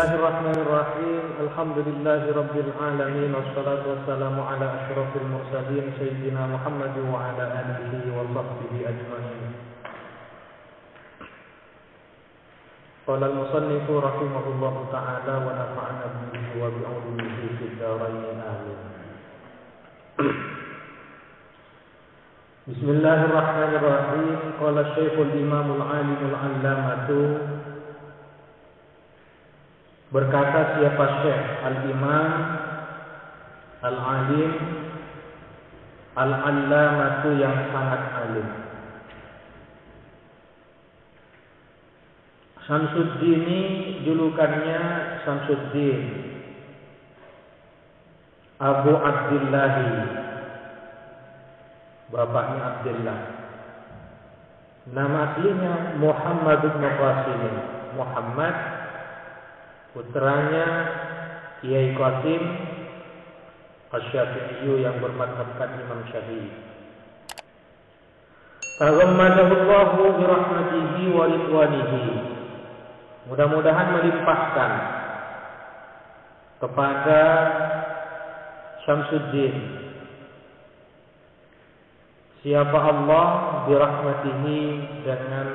Bismillahirrahmanirrahim. Alhamdulillahirabbil alamin wassalatu wassalamu ala asyrafil mursalin sayyidina Muhammad wa ala alihi wa sahbihi ajmain. Qala al-musannif rahimahullahu ta'ala wa nafa'ana bihi wa bi'ulumihi fid dharain amin. Bismillahirrahmanirrahim. Qala Syekhul Imamul Alimul Allamatu, berkata siapa Syekh Al-Imam Al-Alim Al-Allamatu yang sangat alim, Syamsuddin, julukannya Syamsuddin Abu Abdillahi, bapaknya Abdullah. Nama aslinya Muhammad bin Qasim. Muhammad, putranya Kiai Qasim Asy-Syafi'i yang bermadhabkan Imam Syafi'i. Taghammadahullahu bi rahmatihi wa ridwanihi. Mudah-mudahan melimpahkan kepada Syamsuddin siapa Allah birahmatihi, dengan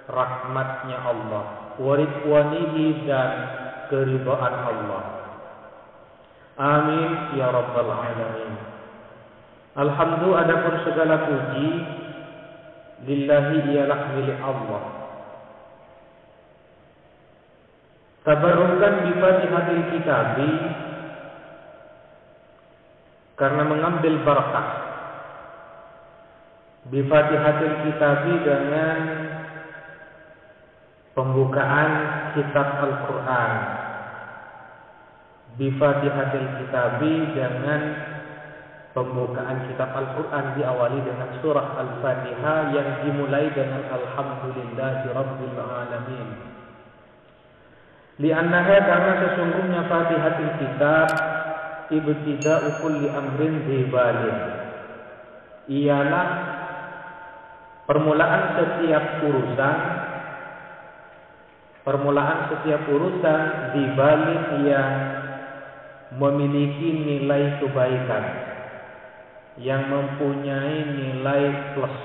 rahmatnya Allah, waridwanihi, dan keridhaan Allah. Amin ya rabbal alamin. Alhamdulillah, adapun segala puji lillahi, ialah milik Allah. Tabarrukan bi fatihatil kitabi, karena mengambil barakah bi fatihatil kitabi, dengan pembukaan kitab Al-Quran. Bi fatihatil kitabi, dengan pembukaan kitab Al-Quran diawali dengan surah Al-Fatihah yang dimulai dengan Alhamdulillahi Rabbil Alamin. Li'annaha, karena sesungguhnya fatihatil kitab ibtida'u kulli amrin dzibalin, ialah permulaan setiap urusan dzibalin yang memiliki nilai kebaikan, yang mempunyai nilai plus,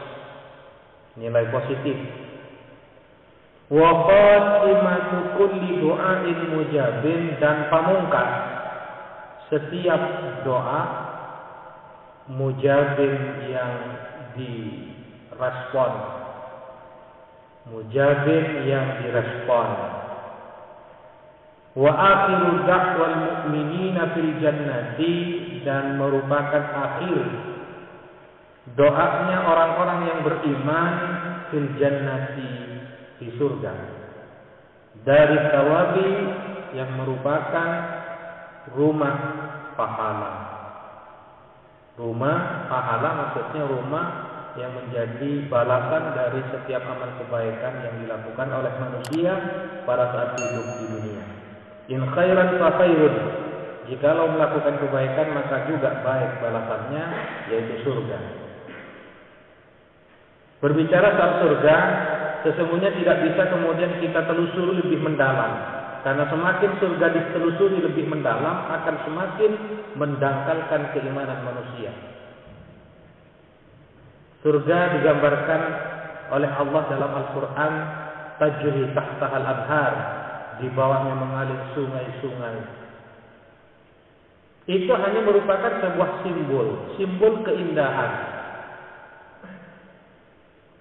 nilai positif. Wa khatimatu kulli du'ain mujabin, dan pamungkas setiap doa mujabin yang direspon, mujabin yang direspon. Wa akhiru da'wal mu'minina fil jannati, dan merupakan akhir doanya orang-orang yang beriman fil jannati, di surga. Dari tawabi, yang merupakan rumah pahala. Rumah pahala maksudnya rumah yang menjadi balasan dari setiap amal kebaikan yang dilakukan oleh manusia pada saat hidup di dunia. In khairan fa khairun, jikalau melakukan kebaikan maka juga baik balasannya, yaitu surga. Berbicara soal surga, sesungguhnya tidak bisa kemudian kita telusuri lebih mendalam, karena semakin surga ditelusuri lebih mendalam akan semakin mendangkalkan keimanan manusia. Surga digambarkan oleh Allah dalam Al-Quran, tajri tahtahal anhar, di bawahnya mengalir sungai-sungai. Itu hanya merupakan sebuah simbol keindahan.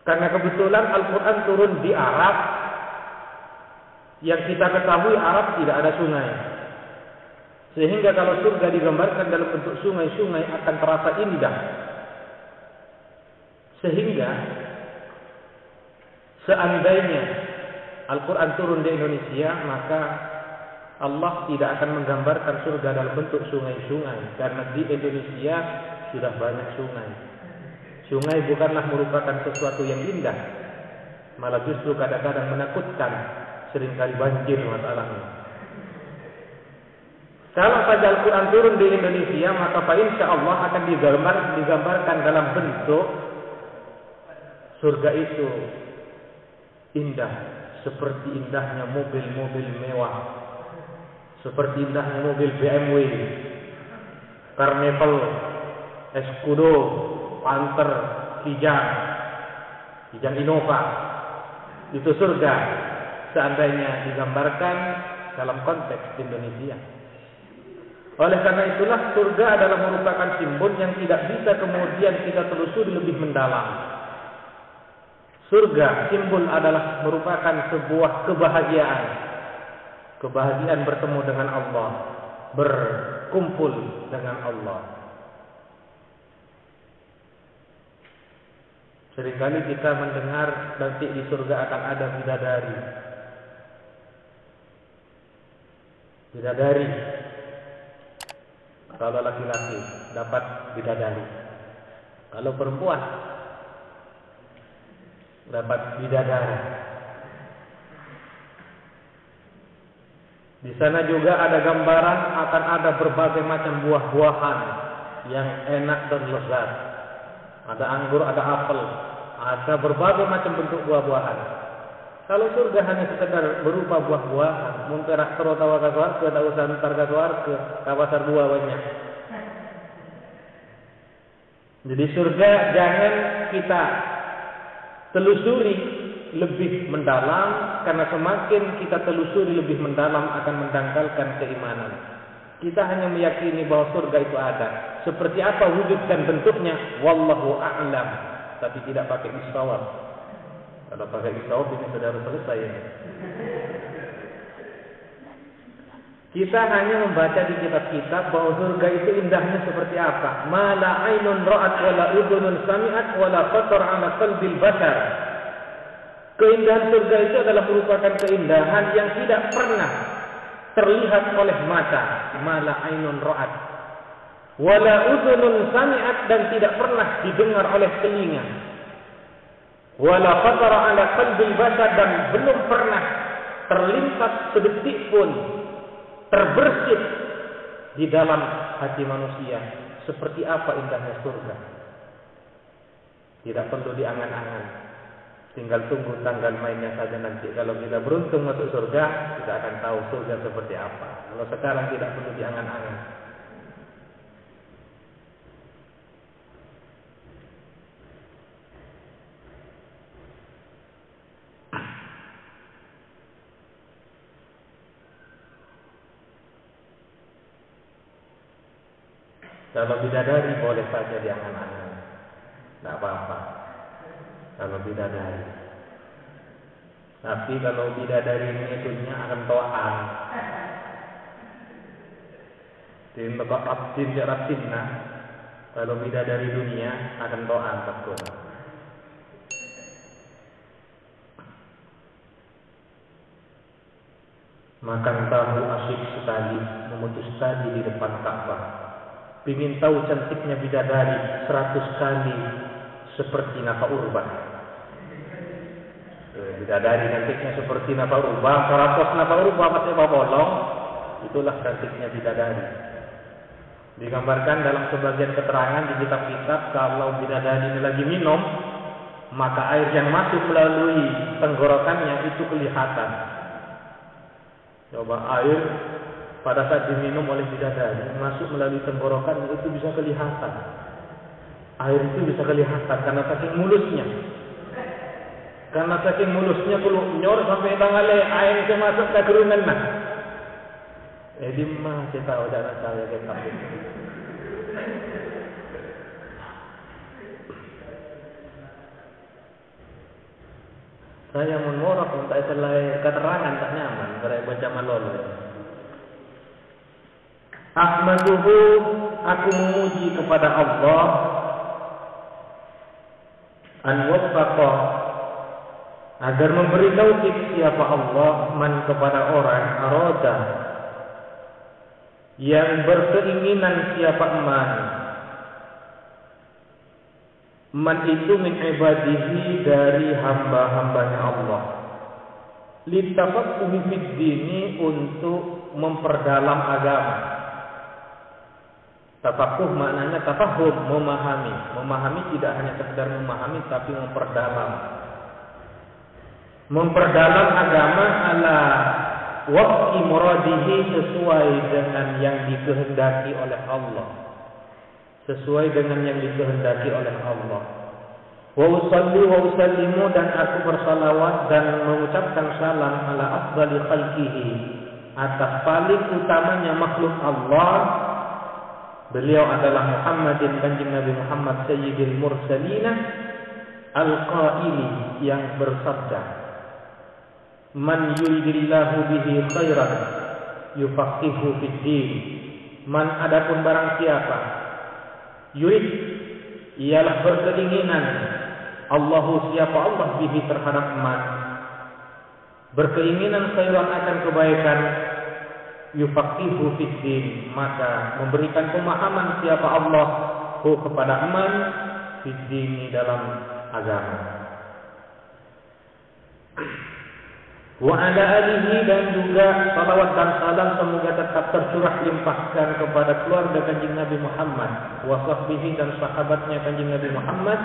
Karena kebetulan Al-Quran turun di Arab, yang kita ketahui Arab tidak ada sungai. Sehingga kalau surga digambarkan dalam bentuk sungai-sungai akan terasa indah. Sehingga seandainya Al-Quran turun di Indonesia, maka Allah tidak akan menggambarkan surga dalam bentuk sungai-sungai, karena di Indonesia sudah banyak sungai. Sungai bukanlah merupakan sesuatu yang indah, malah justru kadang-kadang menakutkan, seringkali banjir masalahnya. Kalau saja Al-Quran turun di Indonesia, maka insya Allah akan digambarkan dalam bentuk surga itu indah, seperti indahnya mobil-mobil mewah seperti indahnya mobil BMW, Carnival, Escudo, Panther, Kijang Innova. Itu surga seandainya digambarkan dalam konteks Indonesia. Oleh karena itulah surga adalah merupakan simbol yang tidak bisa kemudian kita telusuri lebih mendalam. Surga simbol adalah merupakan sebuah kebahagiaan. Kebahagiaan bertemu dengan Allah, berkumpul dengan Allah. Seringkali kita mendengar nanti di surga akan ada bidadari. Bidadari. Kalau laki-laki dapat bidadari. Kalau perempuan dapat bidadari. Di sana juga ada gambaran akan ada berbagai macam buah-buahan yang enak dan lezat. Ada anggur, ada apel, ada berbagai macam bentuk buah-buahan. Kalau surga hanya sekedar berupa buah-buahan, mungkin terutawa ke suarga, tak usah ntar ke suarga, kawasar dua banyak. Jadi surga jangan kita telusuri lebih mendalam, karena semakin kita telusuri lebih mendalam akan mendangkalkan keimanan. Kita hanya meyakini bahwa surga itu ada. Seperti apa wujud dan bentuknya, wallahu a'lam, tapi tidak pakai istawab. Kalau pakai istawab ini sudah selesai. Kita hanya membaca di kitab-kitab bahwa surga itu indahnya seperti apa. Ma la ainun ra'at wa la udhunun sami'at wa la khatar 'ala qalbil bashar. Keindahan surga itu adalah merupakan keindahan yang tidak pernah terlihat oleh mata. Ma la ainun ra'at wa la udhunun sami'at, dan tidak pernah didengar oleh telinga. Wa la khatar 'ala qalbil bashar, dan belum pernah terlintas sedetik pun, terbersit di dalam hati manusia seperti apa indahnya surga. Tidak perlu diangan-angan, tinggal tunggu tanggal mainnya saja nanti. Kalau kita beruntung masuk surga, kita akan tahu surga seperti apa. Kalau sekarang tidak perlu diangan-angan. Kalau bidadari boleh saja diangan-angan, tidak apa-apa. Kalau bidadari, tapi kalau bidadari ini dunia akan to'an, tim tekok abdin jaratinna. Kalau bidadari dunia akan to'an takut. Makan tahu asyik sekali, memutus tadi di depan Ka'bah. Ingin tahu cantiknya bidadari 100 kali seperti Nafa Urban. Bidadari cantiknya seperti Nafa Urban, 100 Nafa Urban masih bolong. Itulah cantiknya bidadari. Digambarkan dalam sebagian keterangan di kitab-kitab, kalau bidadari ini lagi minum, maka air yang masuk melalui tenggorokannya itu kelihatan. Coba air pada saat diminum oleh bidadari masuk melalui tenggorokan, itu bisa kelihatan. Air itu bisa kelihatan karena saking mulusnya. Karena saking mulusnya perlu nyor sampai tangale air itu masuk ke kerungan nah. Jadi mah kita udah tahu ya kita. Saya mengorak untuk selai keterangan tak nyaman berapa baca malolo. Ahmaduhu, aku memuji kepada Allah, an waffaqa, agar memberi taufik siapa Allah man kepada orang arada, yang berkeinginan siapa man itu min ibadihi, dari hamba-hambanya Allah, litafaqquhi fid dini, untuk memperdalam agama. Tafakuh maknanya tafahum, memahami. Memahami tidak hanya sekedar memahami, tapi memperdalam. Memperdalam agama ala waqti muradihi, sesuai dengan yang dikehendaki oleh Allah. Sesuai dengan yang dikehendaki oleh Allah. Wa usalli wa usallimu, dan aku bersalawat dan mengucapkan salam ala afdali khalqihi, atas paling utamanya makhluk Allah. Beliau adalah Muhammadin, kanjeng Nabi Muhammad, sayyidil mursalina, al-qaili, yang bersabda, man yuridillahu bihi khairan yufaqihu fid din. Man, adapun barang siapa, yurid, ialah berkeinginan, Allahu, siapa Allah, bihi, terhadap man, berkeinginan khairan, akan kebaikan, yufaqihu fid din, maka memberikan pemahaman siapa Allah kepada man, fid din, dalam agama. Wa ala alihi, dan juga salawat dan salam semoga tetap tercurah limpahkan kepada keluarga kanjeng Nabi Muhammad, wa sahbihi, dan sahabatnya kanjeng Nabi Muhammad,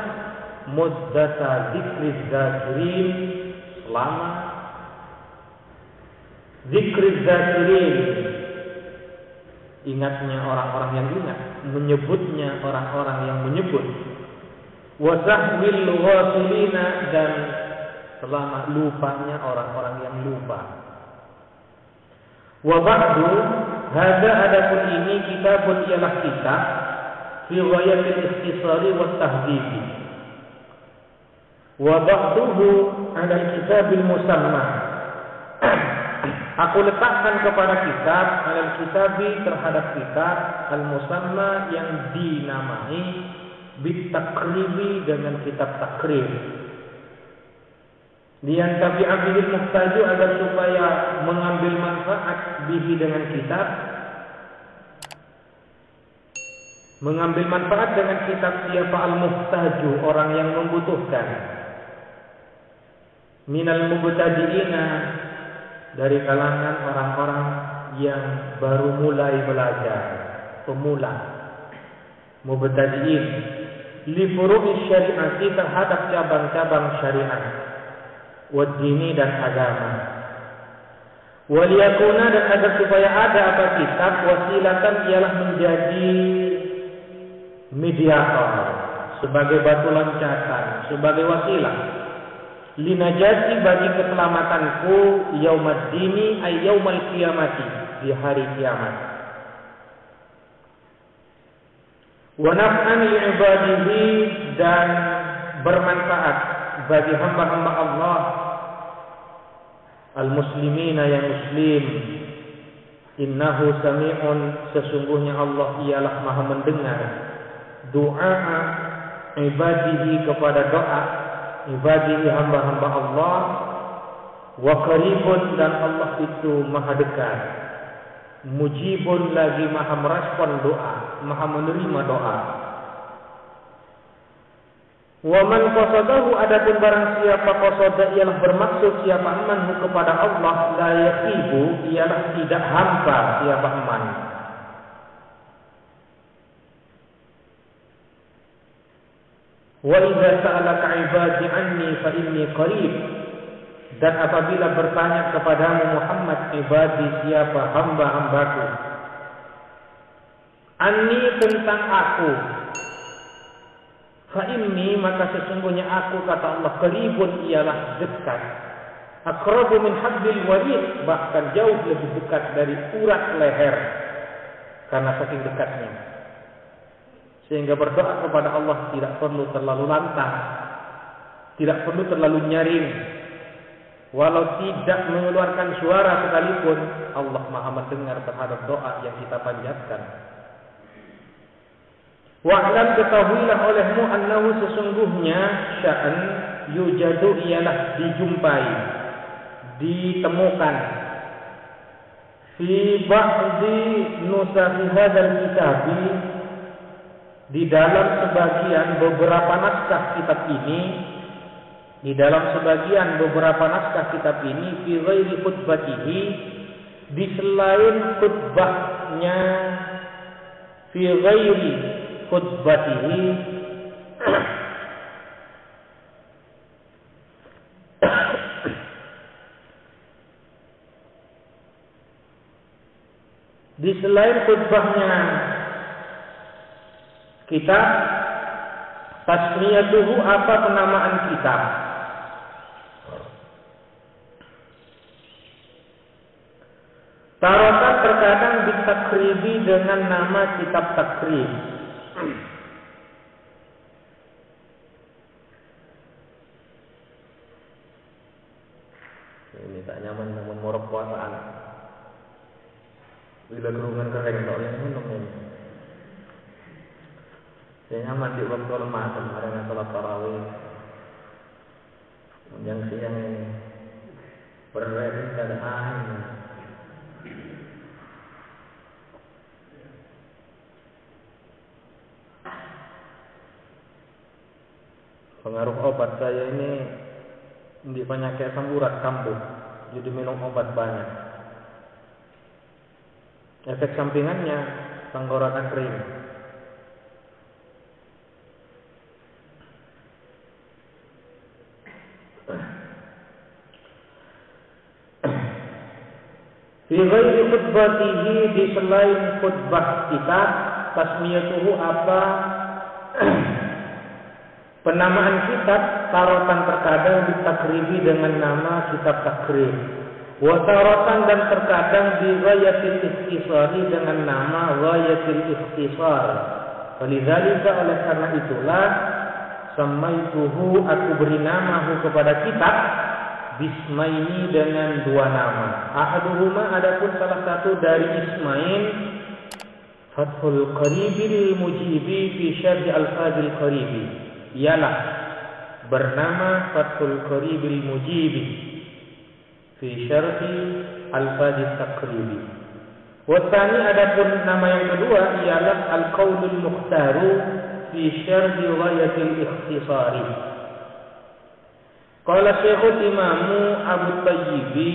muddata dzikriz zakirin, selama dzikriz zakirin, ingatnya orang-orang yang ingat, menyebutnya orang-orang yang menyebut, wa sahwil ghafilina, dan selama lupanya orang-orang yang lupa. Wa ba'du, hadza, adapun ini, kitabun, ialah kitab, fi ghayatil ikhtisari wa tahdhibi. Wa ba'duhu ala kitabil musamma. Aku letakkan kepada kitab, ala kitabi, terhadap kitab, al-musamma, yang dinamai bit takribi, dengan kitab takrib. Liyantafi'a bihil muhtaju, agar supaya mengambil manfaat bihi, dengan kitab, mengambil manfaat dengan kitab siapa, al-muhtaju, orang yang membutuhkan, minal mubtadi'ina, dari kalangan orang-orang yang baru mulai belajar, pemula, mubtadi'in, li furu'i syari'ati, terhadap cabang-cabang syariat, wad-dini, dan agama. Waliyakuna, dan agar supaya ada apa kitab, wasilatan, ialah menjadi mediator, sebagai batu loncatan, sebagai wasilah, linajati, bagi keselamatanku, yaumaddini, ay yaumal qiyamati, di hari kiamat, wa naf'an li'ibadihi, dan bermanfaat bagi hamba-hamba Allah, al-muslimina, yang muslim. Innahu sami'un, sesungguhnya Allah ialah maha mendengar, doa ibadihi, kepada doa ibadihi, hamba-hamba Allah, wa qaribun, dan Allah itu maha dekat, mujibun, lagi maha merespon doa, maha menerima doa. Wa man qasadahu, adapun barang siapa qasada, ialah bermaksud siapa manhu, kepada Allah, la yaqibu, ialah tidak hampa siapa man. Wa idza sa'alaka 'ibadi 'anni fa inni qarib, dan apabila bertanya kepadamu Muhammad, ibadi, siapa hamba-hambaku, anni, tentang aku, fa inni, maka sesungguhnya aku, kata Allah, qaribun, ialah dekat, aqrabu min hablil warid, bahkan jauh lebih dekat dari urat leher, karena saking dekatnya. Sehingga berdoa kepada Allah tidak perlu terlalu lantang, tidak perlu terlalu nyaring, walau tidak mengeluarkan suara sekalipun, Allah maha mendengar terhadap doa yang kita panjatkan. Wa'lam, ketahuilah olehmu, annahu, sesungguhnya, sya'an, yujadu, ialah dijumpai, ditemukan, fi ba'di nusakhi hadzal kitabi, di dalam sebagian beberapa naskah kitab ini, di dalam sebagian beberapa naskah kitab ini, fi ghairi khutbatihi, di selain khutbahnya, fi ghairi khutbatihi, Di selain khutbahnya kitab, tasmiyatuhu apa penamaan kitab? Taratan terkadang ditakribi dengan nama kitab takrib. Ini tak nyaman namun morok puasaan. Bila kerungan kering tak boleh minum ini. Saya nyaman di waktu lemah kemarin sholat tarawih. Yang siang ini berrehat ada angin. Pengaruh obat saya ini di penyakit asam urat kambuh, jadi minum obat banyak. Efek sampingannya tenggorokan kering. Fi ghairi khutbatihi, di selain khutbah kita, tasmiyatuhu apa penamaan kitab, taratan terkadang ditakribi dengan nama kitab takrib. Wa taratan dan terkadang di ghayatil ikhtisari dengan nama ghayatil ikhtisar. Walidzalika, oleh karena itulah, samaituhu, aku beri namahu kepada kitab bismaini dengan dua nama. Ahaduhuma, adapun salah satu dari ismain, Fathul Qaribil Mujibi fi syarhi Al-Fadil Qaribi, ialah bernama Fathul Qaribil Mujibi fi syarhi Al-Fadil Taqribi. Wasani, adapun nama yang kedua ialah Al-Qaulul Mukhtaru fi syarhi Ghayatil Ikhtisari. Qala Syekhul Imamu Abu Tayyibi,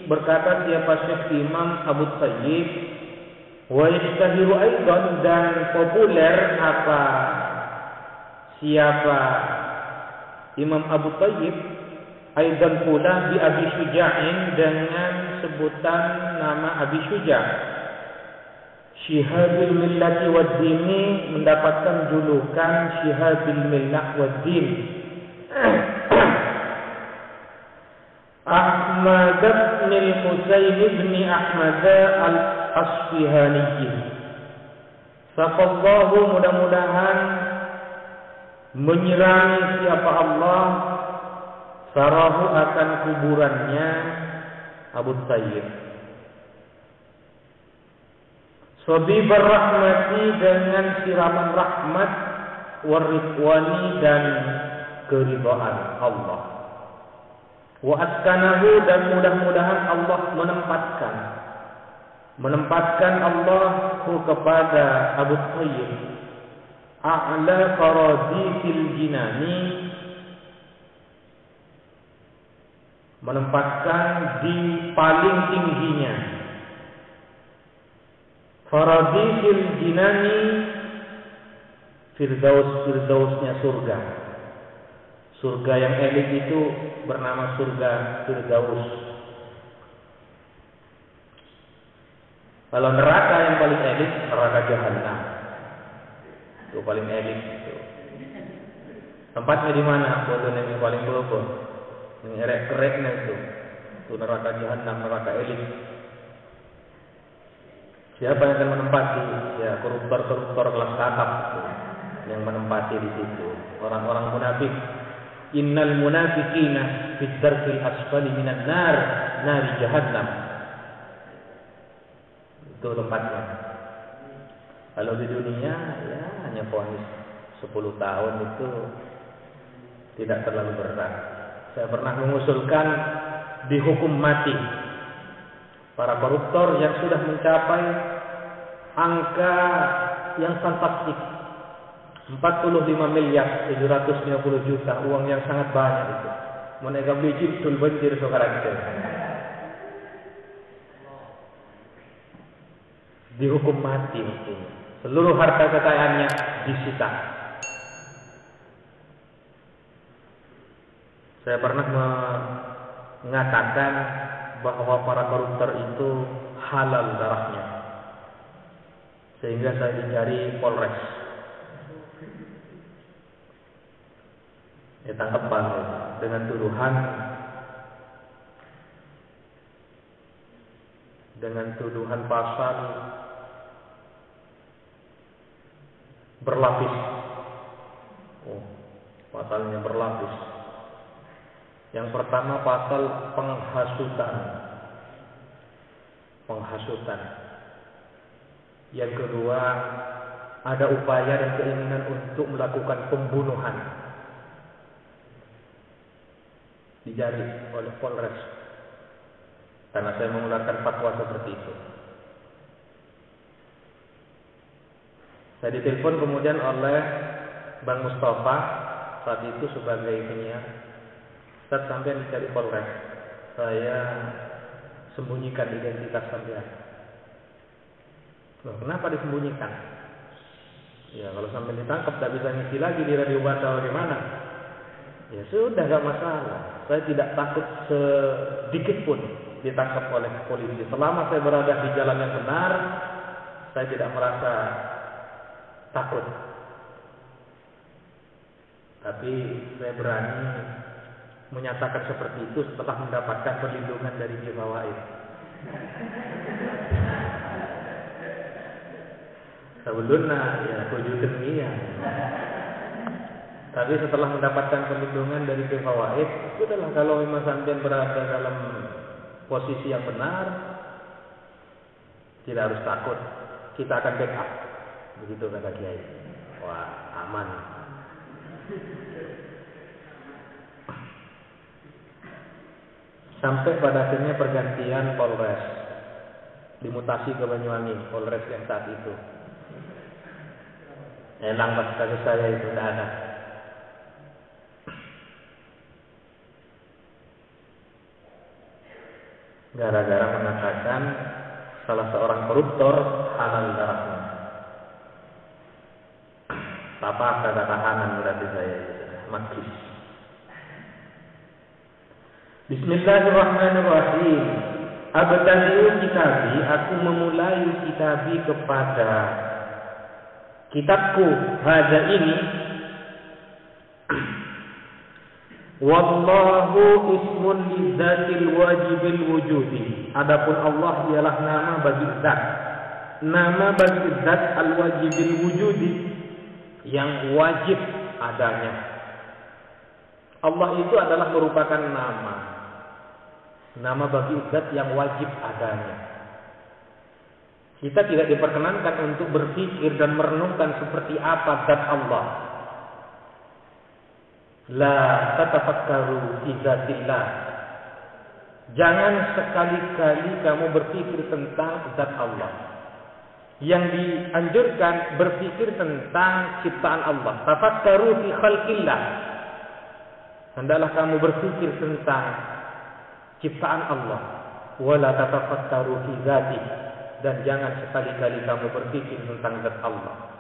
berkata siapa Syekh Imam Abu Tayyib, wa yastahiru aidan, dan populer apa siapa Imam Abu Tayyib, aidan pula bi Abi Syuja'in, dengan sebutan nama Abi Syuja'. Syihabil Millati wad Dini, mendapatkan julukan Syihabil Millah wad Din. Ahmad bin Husain bin Ahmad al-Asfihani. Saqallahu, mudah-mudahan menyirangi siapa Allah, sarahu akan kuburannya Abu Tayyib. Sabibar rahmati, dengan siraman rahmat, waridwani, dan keridhaan Allah. Wa askanahu, dan mudah-mudahan Allah menempatkan Allah kepada Abu Tayyib a'la faradikil jinani, menempatkan di paling tingginya faradikil jinani, firdausnya surga. Surga yang elit itu bernama surga Firdaus. Kalau neraka yang paling elit, neraka Jahannam. Itu paling elit itu. Tempatnya di mana? Bodoh yang paling bodoh. Yang erek-ereknya itu. Itu neraka Jahannam, neraka elit. Siapa yang akan menempati? Ya, koruptor-koruptor kelas kakap yang menempati di situ. Orang-orang munafik. Innal munafiqina fid darkil asfali minan nar, nari jahannam. Itu tempatnya. Kalau di dunia ya hanya vonis 10 tahun, itu tidak terlalu berat. Saya pernah mengusulkan dihukum mati para koruptor yang sudah mencapai angka yang fantastik, 45 miliar 750 juta, uang yang sangat banyak itu. Mereka beli jibtul banjir sekarang itu. Dihukum mati mestinya. Seluruh harta kekayaannya disita. Saya pernah mengatakan bahwa para koruptor itu halal darahnya. Sehingga saya dicari Polres. Tangkapan dengan tuduhan pasal berlapis. Pasalnya berlapis. Yang pertama pasal penghasutan. Yang kedua ada upaya dan keinginan untuk melakukan pembunuhan. Dijari oleh Polres karena saya mengeluarkan fatwa seperti itu. Saya ditelepon kemudian oleh Bang Mustafa saat itu sebagai penyiar. Saat sampai dicari Polres, saya sembunyikan identitas sampean. Loh, kenapa disembunyikan? Ya kalau sampai ditangkap tak bisa ngisi lagi di radio Bata bagaimana? Ya sudah, gak masalah. Saya tidak takut sedikit pun ditangkap oleh polisi. Selama saya berada di jalan yang benar, saya tidak merasa takut. Tapi saya berani menyatakan seperti itu setelah mendapatkan perlindungan dari Jiwawaid. Sebelumnya ya wujudin iya. Tapi setelah mendapatkan perlindungan dari Jiwawaid, sudahlah, kalau memang sampean berada dalam posisi yang benar, tidak harus takut. Kita akan backup. Begitu kata Kiai. Wah, aman. Sampai pada akhirnya pergantian Polres, dimutasi ke Banyuwangi, Polres yang saat itu. Elang pas kasus saya itu tidak ada. Gara-gara mengatakan salah seorang koruptor halal darahnya. Apa kata tahanan berarti saya makis. Bismillahirrahmanirrahim. Abtadi'u kitabi, aku memulai kitabi kepada kitabku hadza ini. Wallahu ismun lidzatil wajibil wujudi. Adapun Allah ialah nama bagi zat. Nama bagi zat al-wajibil wujudi, yang wajib adanya. Allah itu adalah merupakan nama bagi zat yang wajib adanya. Kita tidak diperkenankan untuk berpikir dan merenungkan seperti apa zat Allah. La tatafakkaru fi dzatillah. Jangan sekali-kali kamu berpikir tentang zat Allah. Yang dianjurkan berpikir tentang ciptaan Allah. Tafakkaru fi khalqillah. Hendaklah kamu berpikir tentang ciptaan Allah. Wala tatafakkaru fi dzatihi. Dan jangan sekali-kali kamu berpikir tentang zat Allah.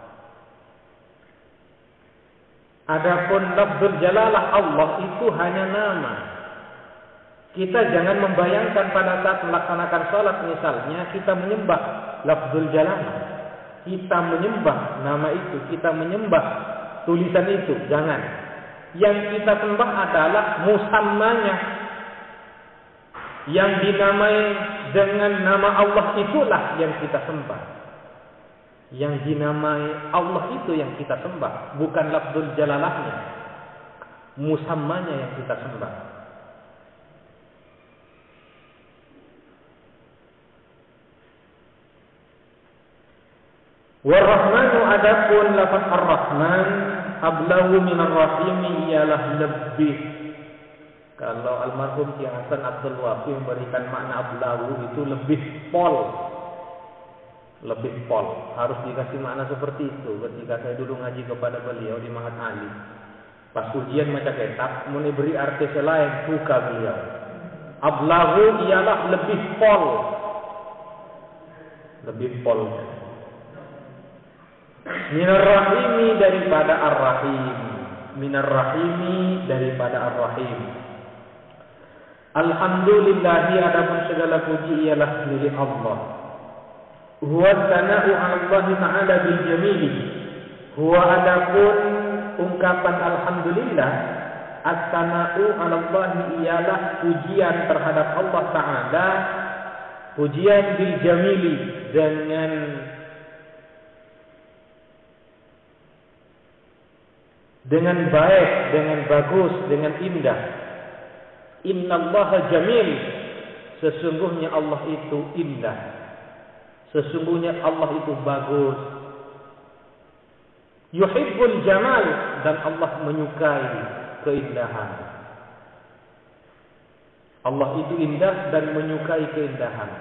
Adapun lafzul jalalah Allah itu hanya nama. Kita jangan membayangkan pada saat melaksanakan salat misalnya kita menyembah lafzul jalalah. Kita menyembah nama itu, kita menyembah tulisan itu, jangan. Yang kita sembah adalah musammanya. Yang dinamai dengan nama Allah itulah yang kita sembah. Yang dinamai Allah itu yang kita sembah, bukan lafzul jalalahnya, musammanya yang kita sembah. War-Rahmanu, adapun lafaz Ar-Rahman ablahu minar rahimi, ialah lebih. Kalau almarhum Ki Hasan Abdul Wahid memberikan makna ablahu itu lebih pol. Lebih pol, harus dikasih makna seperti itu. Ketika saya dulu ngaji kepada beliau di Mahat Ali, pas ujian macam kitab, mau diberi arti selain buka beliau. Ablahu ialah lebih pol, lebih pol. Minar rahimi, daripada ar-rahim. Minar rahimi, daripada ar-rahim. Alhamdulillahi, adapun segala puji ialah milik Allah. huwa sana'u 'ala Allah Ta'ala bil jamili. Huwa adapun ungkapan alhamdulillah, as-sana'u 'ala Allah ialah pujian terhadap Allah Ta'ala, pujian bil jamili dengan baik, dengan bagus, dengan indah. Innallaha jamil, sesungguhnya Allah itu indah, sesungguhnya Allah itu bagus. Yuhibbul jamal, dan Allah menyukai keindahan. Allah itu indah dan menyukai keindahan.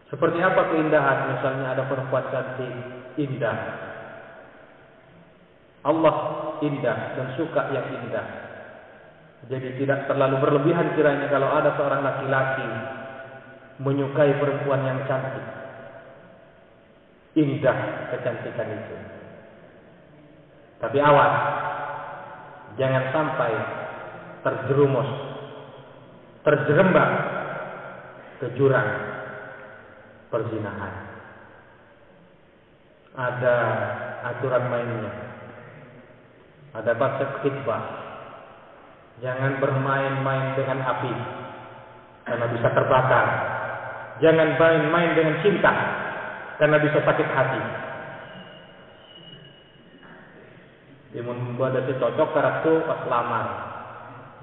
Seperti apa keindahan? Misalnya ada perempuan cantik, indah. Allah indah dan suka yang indah. Jadi tidak terlalu berlebihan kiranya kalau ada seorang laki-laki menyukai perempuan yang cantik. Indah kecantikan itu. Tapi awas, jangan sampai terjerumus, terjerembab ke jurang perzinahan. Ada aturan mainnya. Ada konsep khitbah. Jangan bermain-main dengan api, karena bisa terbakar. Jangan main-main dengan cinta, karena bisa sakit hati. Imun buat ada cocok karatu pas lamar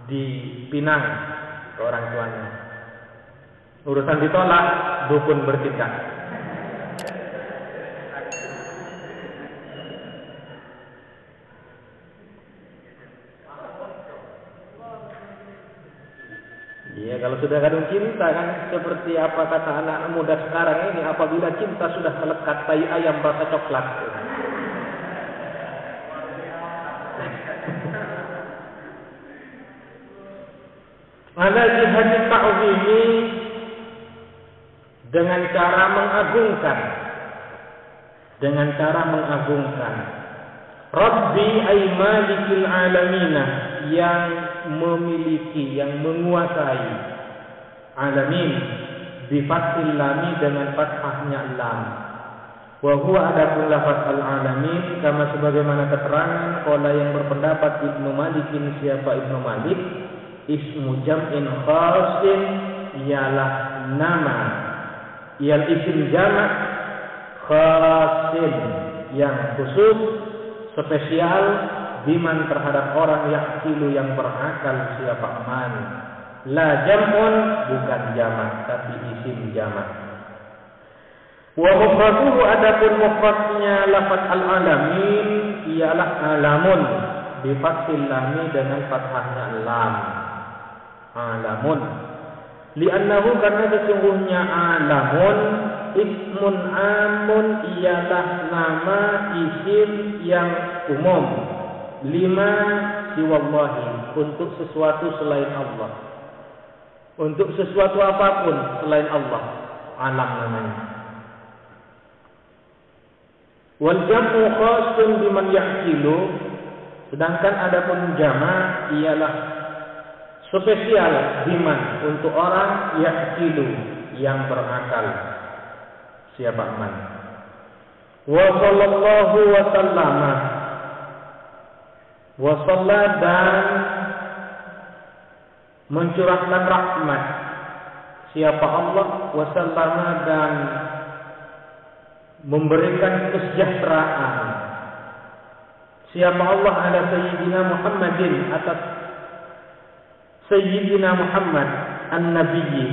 dipinang ke orang tuanya. Urusan ditolak, dukun bertindak. Iya, kalau sudah kadung cinta kan seperti apa kata anak muda sekarang ini, apabila cinta sudah melekat, tai ayam rasa coklat. Ala jihad ta'zimi, dengan cara mengagungkan, Rabbi ay malikil alamina, yang memiliki, yang menguasai, alamin bi fathil lam, dengan fathahnya lam. Wa huwa adapun lafaz al-alamin kama sebagaimana keterangan qala yang berpendapat Ibnu Malikin, siapa Ibnu Malik, ismu jam'in khasin, ialah nama, ial isim jamak khasin, yang khusus, spesial, biman terhadap orang yaqilu, yang berakal, siapa man. La jam'un, bukan jamak, tapi isim jamak. Wa mufraduhu, adapun mufradnya lafaz al-alamin ialah alamun bi fathil lam, dengan fathahnya lam. Alamun, li'annahu, karena sesungguhnya alamun ismun amun, ialah nama isim yang umum, lima siwallahi, untuk sesuatu selain Allah, untuk sesuatu apapun selain Allah, alam namanya. Wal jam'u khasun biman yaqilu, sedangkan adapun jama' ialah spesial, biman, untuk orang yaqilu, yang berakal, siapa man. Wa sallallahu wa sallama, wa shalla, dan mencurahkan rahmat, siapa Allah, wa sallama, dan memberikan kesejahteraan, siapa Allah, ala sayyidina Muhammadin, atas sayyidina Muhammad an-nabiyyi.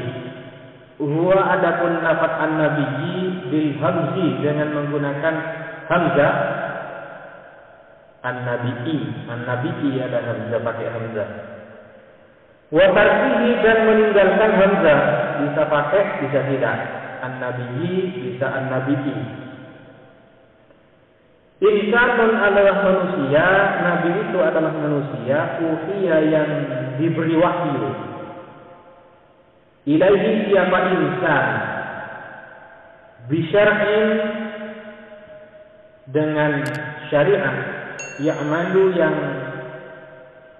Huwa adapun lafaz an-nabiyyi bil hamzi, dengan menggunakan hamzah. An-nabiyyi ada hamzah, pakai hamzah. Wa tarkihi, dan meninggalkan hamzah, bisa pakai bisa tidak. An-nabiyyi bisa an-nabiyyi. Insanun adalah manusia, nabi itu adalah manusia, uhiya, yang diberi wahyu. Ilaihi, siapa insan, bisyar'in, dengan syariat, ya'malu, yang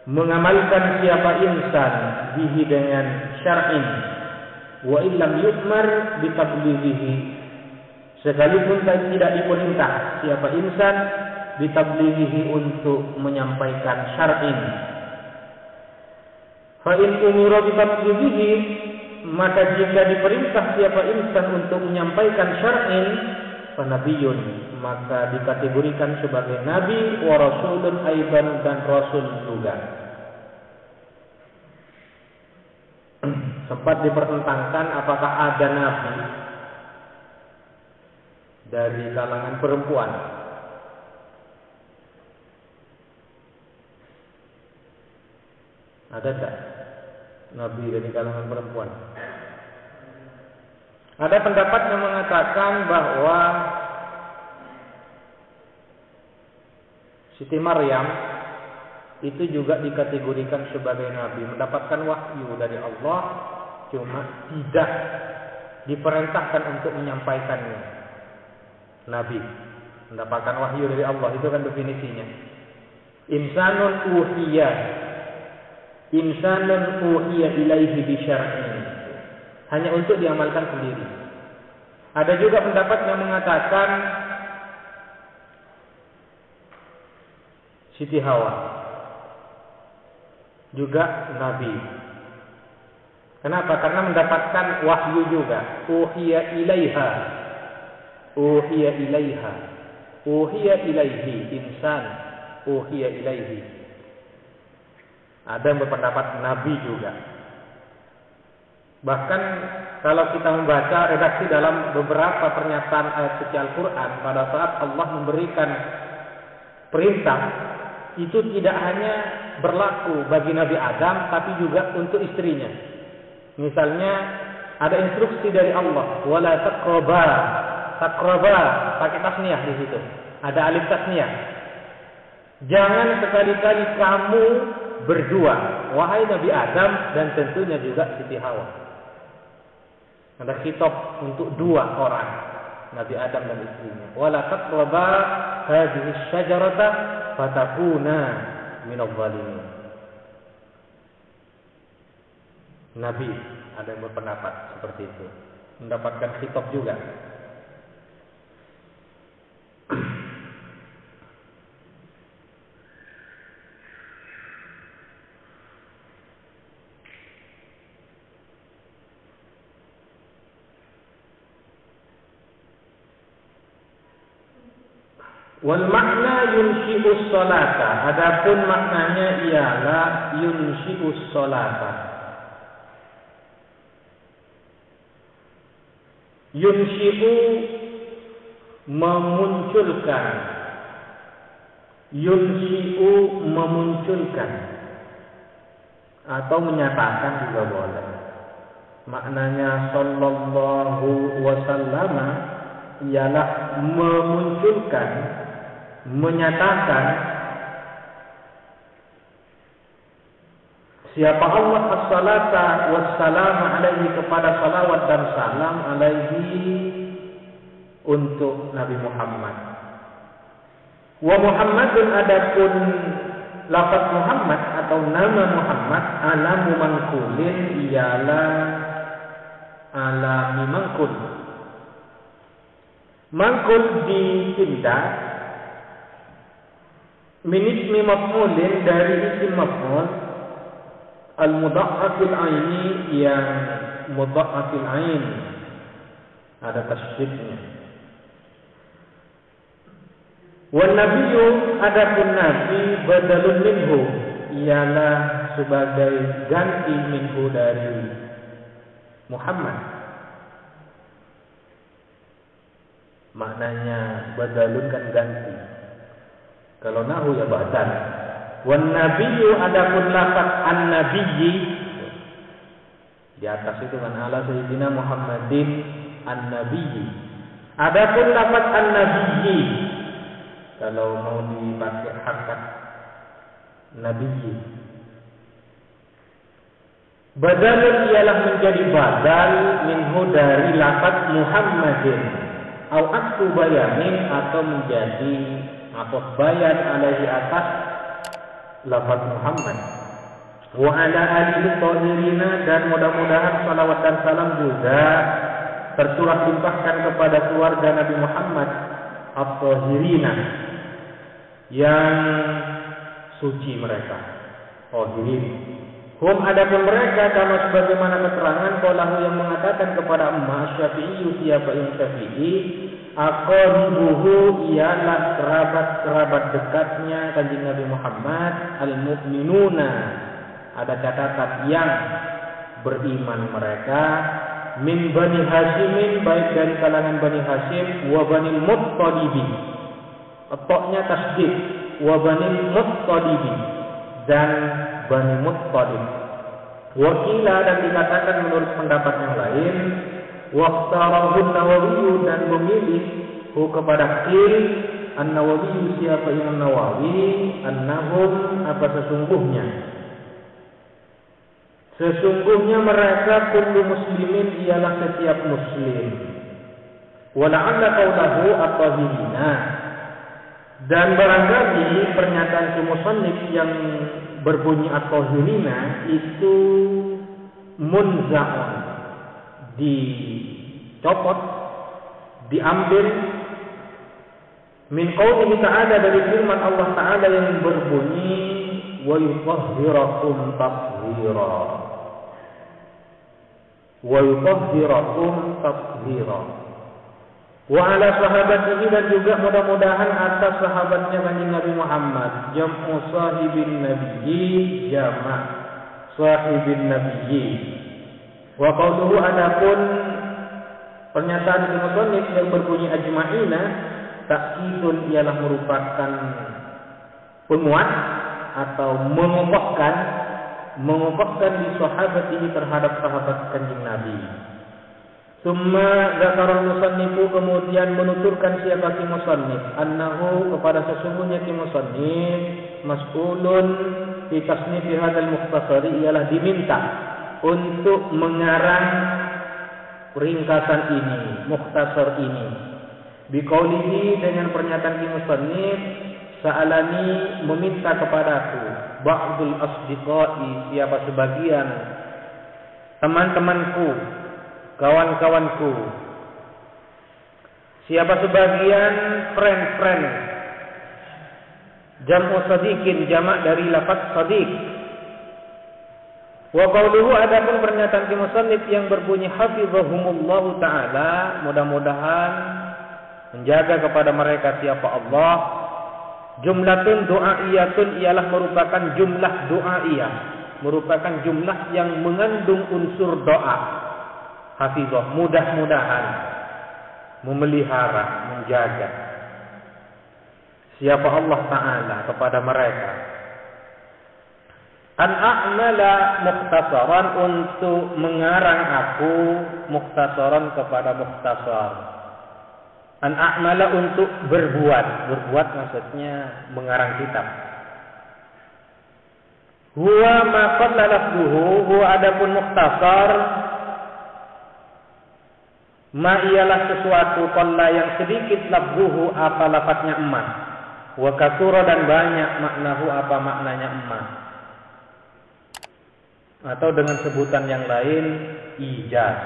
mengamalkan siapa insan, bihi, dengan syar'in, wa illam yu'mar bi tablighihi, sekalipun tidak diperintah siapa insan bi tablighihi untuk menyampaikan syar'in. Fa in umira bi tablighihi, maka jika diperintah siapa insan untuk menyampaikan syar'in, fa nabiyyun, maka dikategorikan sebagai nabi, wa rasulun aidan, dan rasul juga. Sempat dipertentangkan apakah ada nabi dari kalangan perempuan. Ada tak nabi dari kalangan perempuan? Ada pendapat yang mengatakan bahwa Siti Maryam itu juga dikategorikan sebagai nabi, mendapatkan wahyu dari Allah, cuma tidak diperintahkan untuk menyampaikannya. Nabi mendapatkan wahyu dari Allah, itu kan definisinya. Insanun uhiya ilaihi bi syar'in, hanya untuk diamalkan sendiri. Ada juga pendapat yang mengatakan Siti Hawa juga nabi. Kenapa? Karena mendapatkan wahyu juga. Uhiya ilaihi insan, uhiya ilaihi. Ada yang berpendapat nabi juga. Bahkan kalau kita membaca redaksi dalam beberapa pernyataan ayat suci Al-Quran, pada saat Allah memberikan perintah, itu tidak hanya berlaku bagi Nabi Adam, tapi juga untuk istrinya. Misalnya ada instruksi dari Allah, wala taqraba, pakai tasniyah di situ. Ada alif tasniyah. Jangan sekali-kali kamu berdua, wahai Nabi Adam dan tentunya juga Siti Hawa. Ada khitab untuk dua orang, Nabi Adam dan istrinya. Wala taqraba hadhihi syajarata fatakuna minadh dhalimin. Nabi ada yang berpendapat seperti itu, mendapatkan khitab juga. Wal makna yunshi'us sholata, adapun maknanya ialah yunshi'us sholata. Yunshi'u memunculkan, yunshi'u memunculkan atau menyatakan juga boleh. Maknanya sallallahu wasallama ialah memunculkan, menyatakan siapa Allah as-salata wassalam alaihi, kepada salawat dan salam alaihi untuk Nabi Muhammad. Wa Muhammadun, adapun lafaz Muhammad atau nama Muhammad, alamu mangkulin ialah alami mangkul. Mangkul dipindah min ismi maf'ulin, dari isim maf'ul al-mudha'afil aini, yang mudha'afil ain, ada tasydidnya. Wan nabiyyu, adapun nabi, badalun minhu ialah sebagai ganti minhu dari Muhammad. Maknanya badalun kan ganti. Kalau nahu ya badal. Wan nabiyyu, adapun lafaz an-nabiyyi di atas itu kan ala sayyidina Muhammadin an-nabiyyi. Adapun lafaz an-nabiyyi kalau mau dipakai harkat nabiyyi, badalun ialah menjadi badal minhu dari lafaz Muhammadin, au aktu bayanin, atau menjadi atau bayan alaihi atas lafaz Muhammad. Wa ala alihi thahirina, dan mudah-mudahan salawat dan salam juga tercurah limpahkan kepada keluarga Nabi Muhammad at-thahirina, yang suci mereka. Tahirin. Hum, adapun mereka kama sebagaimana keterangan qalahu yang mengatakan kepada Umma Syafi'i, siapa yang Syafi'i, aqrabuhu, ialah kerabat dekatnya Kanjeng Nabi Muhammad, al-mu'minuna, ada catatan yang beriman mereka, min Bani Hashimin, baik dari kalangan Bani Hashim, wa Bani Muttalibi, atoknya tasdid, wa Bani Muttalibi, dan Bani Muttalib. Wakila, dan dikatakan menurut pendapat yang lain, waqtarahun Nawawi, dan memilih kepada qil an-Nawawi, siapa yang Nawawi, annahum, apa sesungguhnya mereka kullu muslimin, ialah setiap muslim. Wala'alla qawlahu at-tahirina, dan barangkali pernyataan si musannif yang berbunyi at-tahirina itu munza'un, dicopot, diambil min qaulihi ta'ala, dari firman Allah Ta'ala yang berbunyi wa yutahhirakum tathhira, wa yutahhirakum tathhira. Wa ala sahabatihi, dan juga mudah-mudahan atas sahabatnya Kanjeng Nabi Muhammad, jam'u sahibin nabiyyi, jamak sahibin nabiyyi. Wa qauluhu, adapun pernyataan si musannif yang berbunyi ajma'ina, takkidun, ialah merupakan penguat atau mengokohkan di sahabatihi, terhadap sahabat Kanjeng Nabi. Summa zakara musannifu, kemudian menuturkan siapa ki musannif, annahu, kepada sesungguhnya ki musannif, mas'ulun fi tasnifi hadzal mukhtasari, ialah diminta untuk mengarang ringkasan ini, mukhtasar ini. Biqaulihi, dengan pernyataan ki musannif, sa'alani, meminta kepadaku, ba'dul asdiqai, siapa sebagian teman-temanku, kawan-kawanku, siapa sebagian friend, jam'u sadiqin, jamak dari lafaz sadiq. Wa qauluhu, adapun pernyataan ki musannif yang berbunyi hafizahumullahu ta'ala, mudah-mudahan menjaga kepada mereka siapa Allah, jumlatun du'aiyatun, ialah merupakan jumlah du'aiyah, merupakan jumlah yang mengandung unsur doa. Hafizah, mudah-mudahan, memelihara, menjaga siapa Allah Ta'ala kepada mereka. An a'mala mukhtasaran, untuk mengarang aku mukhtasaran kepada mukhtasar. An a'mala, untuk berbuat maksudnya mengarang kitab. Huwa ma qalla lafzuhu, huwa adapun mukhtasar, ma ialah sesuatu qalla yang sedikit, lafzuhu apa lafadznya emas, wa katsura, dan banyak, maknahu apa maknanya emas, atau dengan sebutan yang lain ijaz.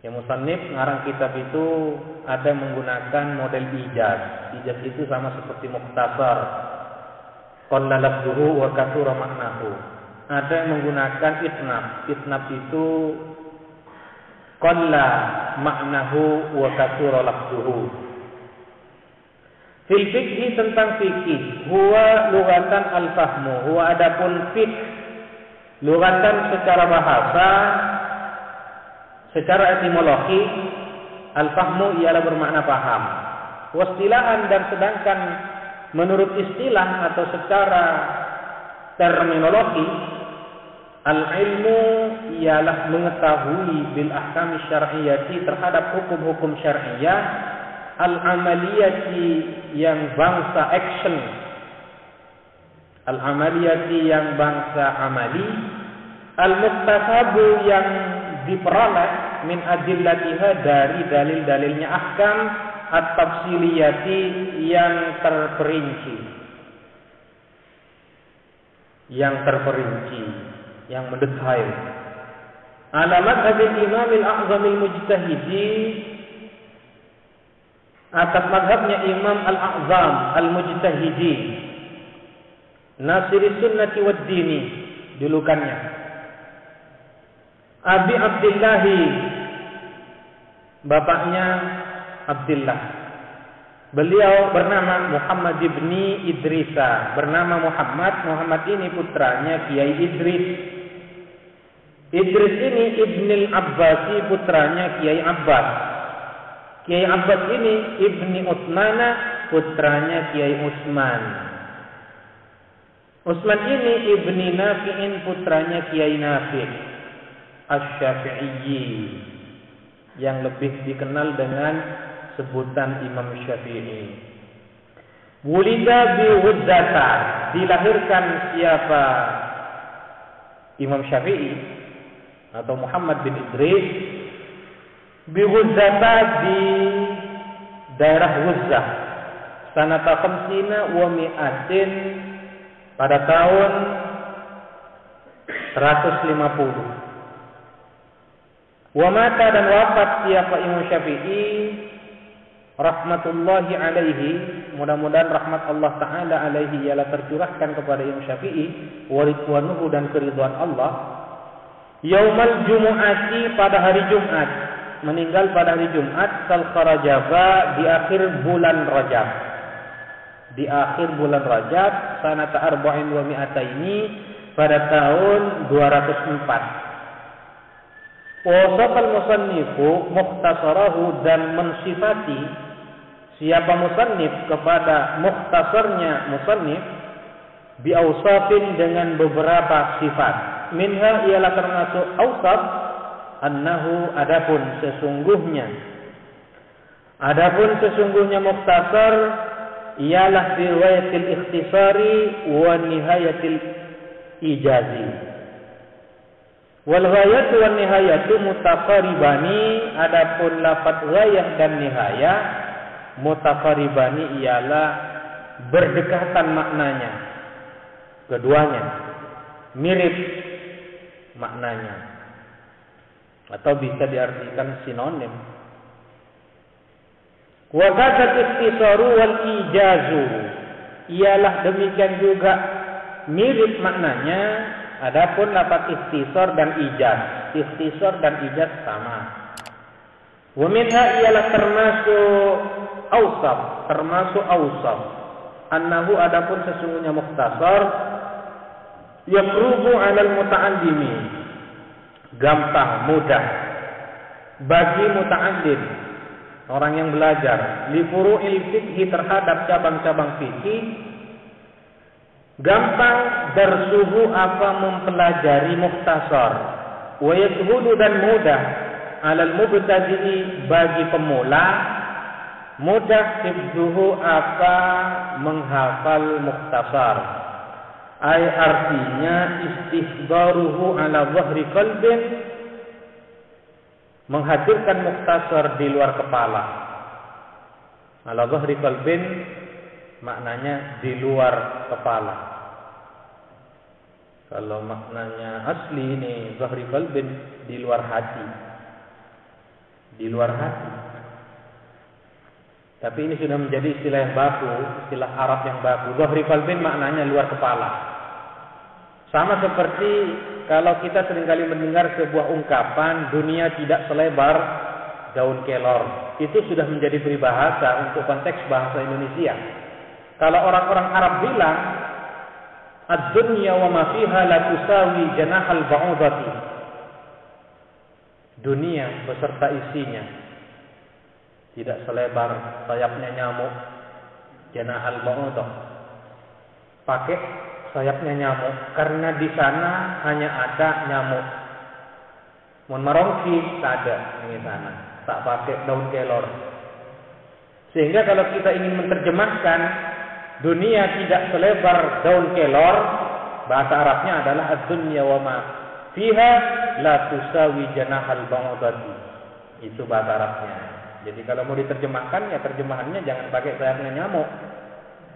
Yang musannif ngarang kitab itu ada yang menggunakan model ijaz. Ijaz itu sama seperti mukhtasar, qalla lafzuhu wa katsura maknahu. Ada yang menggunakan itnab. Itnab itu qalla maknahu wa katsura lafzuhu. Fil fikhi, tentang fikih, huwa lughatan al-fahmu, huwa adapun fikh lughatan secara bahasa, secara etimologi, al-fahmu ialah bermakna paham. Wastilahan, dan sedangkan menurut istilah atau secara terminologi, al-ilmu ialah mengetahui bil ahkam syar'iyyati, terhadap hukum-hukum syar'iyyah, al-amaliyati, yang bangsa action, al-amaliyati, yang bangsa amali, al-muktasabu, yang diperoleh, min adillatiha, dari dalil-dalilnya ahkam, at-tafsiliyati, yang terperinci. yang terperinci, yang mendetail. Ala madhabil Imam al-A'zam al-Mujtahidi, atas madhabnya Imam al-A'zam al-Mujtahidi, Nasiri Sunnati wad Dini, julukannya. Abi Abdillahi, bapaknya Abdillah. Beliau bernama Muhammad ibni Idrisa, bernama Muhammad ini putranya Kiai Idris. Idris ini Ibnil Abbasi, putranya Kiai Abbas. Kiai Abbas ini Ibni Utsmana, putranya Kiai Utsman. Utsman ini Ibni Nafi'in, putranya Kiai Nafi' Asy-Syafi'i, yang lebih dikenal dengan sebutan Imam Syafi'i. Wulida bi Ghuzzata, dilahirkan siapa? Imam Syafi'i atau Muhammad bin Idris bi Ghuzzata, di daerah Ghuzzah, sanata khamsina wa mi'atin, pada tahun 150. Wa mata, dan wafat siapa Imam Syafi'i rahmatullahi alaihi, mudah-mudahan rahmat Allah taala alaihi ialah tercurahkan kepada Imam Syafi'i, wa ridwanuhu, dan keridhaan Allah, yaumal jumu'ati, pada hari Jumat, meninggal pada hari Jumat, Rajaba, di akhir bulan Rajab, di akhir bulan Rajab, sanata arba'in wa mi'ataini, pada tahun 204. Wasafal musannifu mukhtasarahu, dan mensifati siapa musannif kepada mukhtasarnya musannif bi awsafin, dengan beberapa sifat. Minha, ialah termasuk awsaf, annahu, adapun sesungguhnya mukhtasar ialah riwayatil ikhtisari wa nihayatil ijazi. Wal ghayatu wan nihayatu mutaqaribani, adapun lafaz ghayah dan nihayah mutaqaribani ialah berdekatan maknanya, keduanya mirip maknanya, atau bisa diartikan sinonim. Wa kadzat ikhtisaru wal ijazu, ialah demikian juga mirip maknanya. Adapun lafaz ikhtisar dan ijaz, ikhtisar dan ijaz sama. Wa minha, ialah termasuk awsaf, annahu, adapun sesungguhnya mukhtasar, yaqrubu 'alal muta'allimi, gampang, mudah bagi muta'allim, orang yang belajar, li furu'il fiqhi, terhadap cabang-cabang fikih, gampang bersuhu mempelajari mukhtasar, wa yashulu, dan mudah, alal mubtadi'i, bagi pemula, mudah hifdzuhu, menghafal mukhtasar. Ay, artinya istihdaruhu ala dhahri qalbin, menghadirkan mukhtasar di luar kepala. Ala dhahri qalbin maknanya di luar kepala. Kalau maknanya asli ini zahri qalbin, di luar hati. Di luar hati. Tapi ini sudah menjadi istilah yang baku, istilah Arab yang baku. Zahri qalbin maknanya luar kepala. Sama seperti kalau kita seringkali mendengar sebuah ungkapan, dunia tidak selebar daun kelor. Itu sudah menjadi peribahasa untuk konteks bahasa Indonesia. Kalau orang-orang Arab bilang, ad-dunya wa ma fiha la tusawi janahal ba'udati, dunia beserta isinya tidak selebar sayapnya nyamuk, janahal ba'udah, pakai sayapnya nyamuk, karena di sana hanya ada nyamuk. Mun marongki tak ada di sana, tak pakai daun kelor. Sehingga kalau kita ingin menerjemahkan dunia tidak selebar daun kelor, bahasa Arabnya adalah ad-dunya wa ma fiha la tusawi janahal ba'udati. Itu bahasa Arabnya. Jadi kalau mau diterjemahkan, ya terjemahannya jangan pakai sayapnya nyamuk,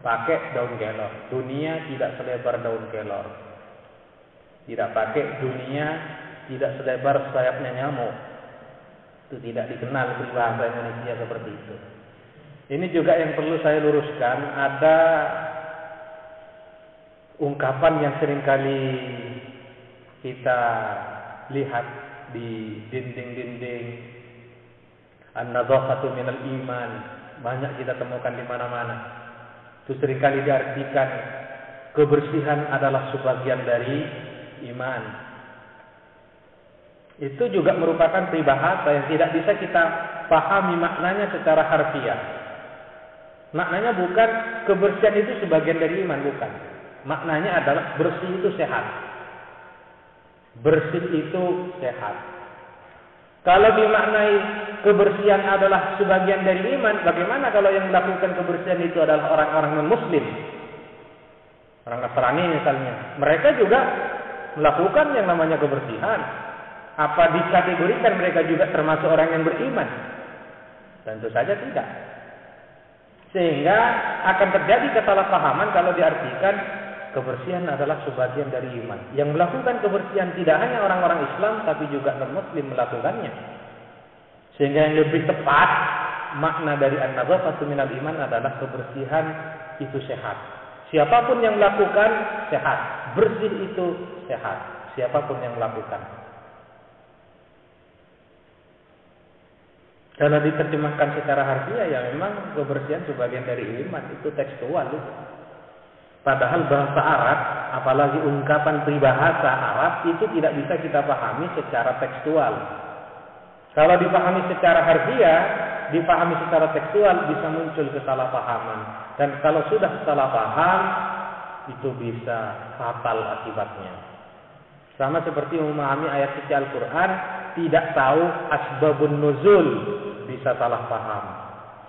pakai daun kelor. Dunia tidak selebar daun kelor. Tidak pakai dunia tidak selebar sayapnya nyamuk. Itu tidak dikenal berbahasa Indonesia seperti itu. Ini juga yang perlu saya luruskan. Ada ungkapan yang seringkali kita lihat di dinding-dinding, an-nadhafatu minal iman, banyak kita temukan di mana-mana. Itu seringkali diartikan kebersihan adalah sebagian dari iman. Itu juga merupakan peribahasa yang tidak bisa kita pahami maknanya secara harfiah. Maknanya bukan kebersihan itu sebagian dari iman, bukan. Maknanya adalah bersih itu sehat. Bersih itu sehat. Kalau dimaknai kebersihan adalah sebagian dari iman, bagaimana kalau yang melakukan kebersihan itu adalah orang-orang non-muslim? Orang Nasrani misalnya. Mereka juga melakukan yang namanya kebersihan. Apa dikategorikan mereka juga termasuk orang yang beriman? Tentu saja tidak. Sehingga akan terjadi kesalahpahaman kalau diartikan kebersihan adalah sebagian dari iman. Yang melakukan kebersihan tidak hanya orang-orang Islam, tapi juga non-muslim melakukannya. Sehingga yang lebih tepat makna dari an-nadhafatu minal iman adalah kebersihan itu sehat. Siapapun yang melakukan sehat, bersih itu sehat. Siapapun yang melakukan. Kalau diterjemahkan secara harfiah, ya memang kebersihan sebagian dari iman, itu tekstual itu. Padahal bahasa Arab, apalagi ungkapan peribahasa Arab, itu tidak bisa kita pahami secara tekstual. Kalau dipahami secara harfiah, dipahami secara tekstual, bisa muncul kesalahpahaman. Dan kalau sudah salah paham, itu bisa fatal akibatnya. Sama seperti memahami ayat suci Al-Quran, tidak tahu asbabun nuzul, bisa salah paham.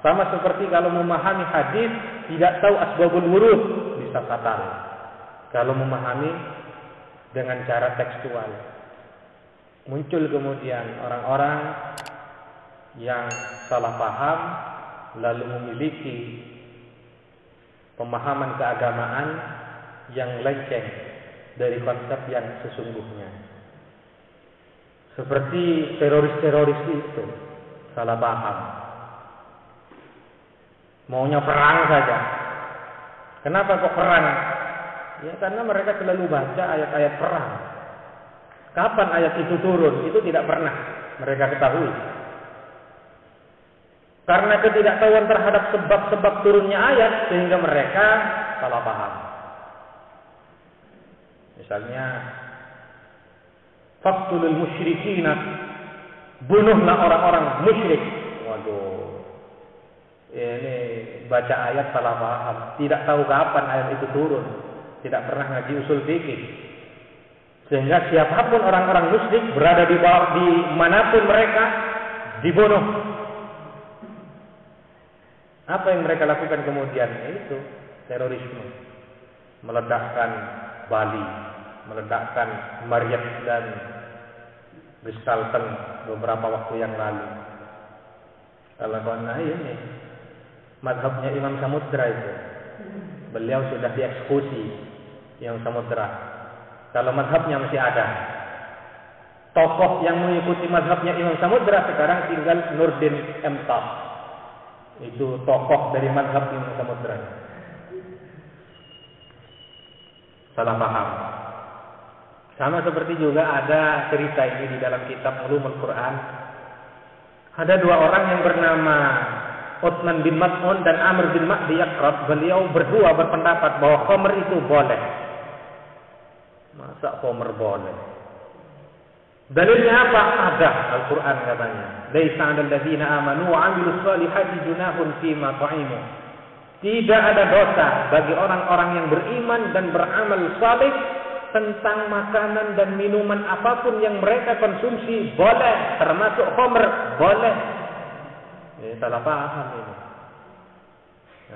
Sama seperti kalau memahami hadis, tidak tahu asbabul wurud, bisa fatal. Kalau memahami dengan cara tekstual, muncul kemudian orang-orang yang salah paham, lalu memiliki pemahaman keagamaan yang lenceng dari konsep yang sesungguhnya. Seperti teroris-teroris itu salah paham, maunya perang saja. Kenapa kok perang? Ya karena mereka selalu baca ayat-ayat perang. Kapan ayat itu turun? Itu tidak pernah mereka ketahui. Karena ketidaktahuan terhadap sebab-sebab turunnya ayat, sehingga mereka salah paham. Misalnya, faqtulul musyrikina, bunuhlah orang-orang musyrik. Waduh, ini baca ayat salah paham. Tidak tahu kapan ayat itu turun. Tidak pernah ngaji usul fikih. Sehingga siapapun orang-orang musyrik berada di bawah, di manapun mereka, dibunuh. Apa yang mereka lakukan kemudian? Itu terorisme. Meledakkan Bali, meledakkan Maryam dan Gestalten beberapa waktu yang lalu. Kalau karena ini mazhabnya Imam Samudra itu, beliau sudah dieksekusi Imam Samudra. Kalau mazhabnya masih ada, tokoh yang mengikuti mazhabnya Imam Samudra sekarang tinggal Nurdin Emtah. Itu tokoh dari mazhab Imam Samudra. Salah paham. Sama seperti juga ada cerita ini di dalam kitab Ulumul Quran. Ada dua orang yang bernama Utsman bin Mas'un dan Amr bin Ma'di Yaqrab. Beliau berdua berpendapat bahwa khamr itu boleh. Masa khamr boleh? Dalilnya apa? Ada Al-Quran katanya. Laisa 'alal ladzina amanu wa 'amilus shalihati junahun fima ta'imu. Tidak ada dosa bagi orang-orang yang beriman dan beramal saleh tentang makanan dan minuman apapun yang mereka konsumsi, boleh, termasuk khamr, boleh. Ini salah paham ini.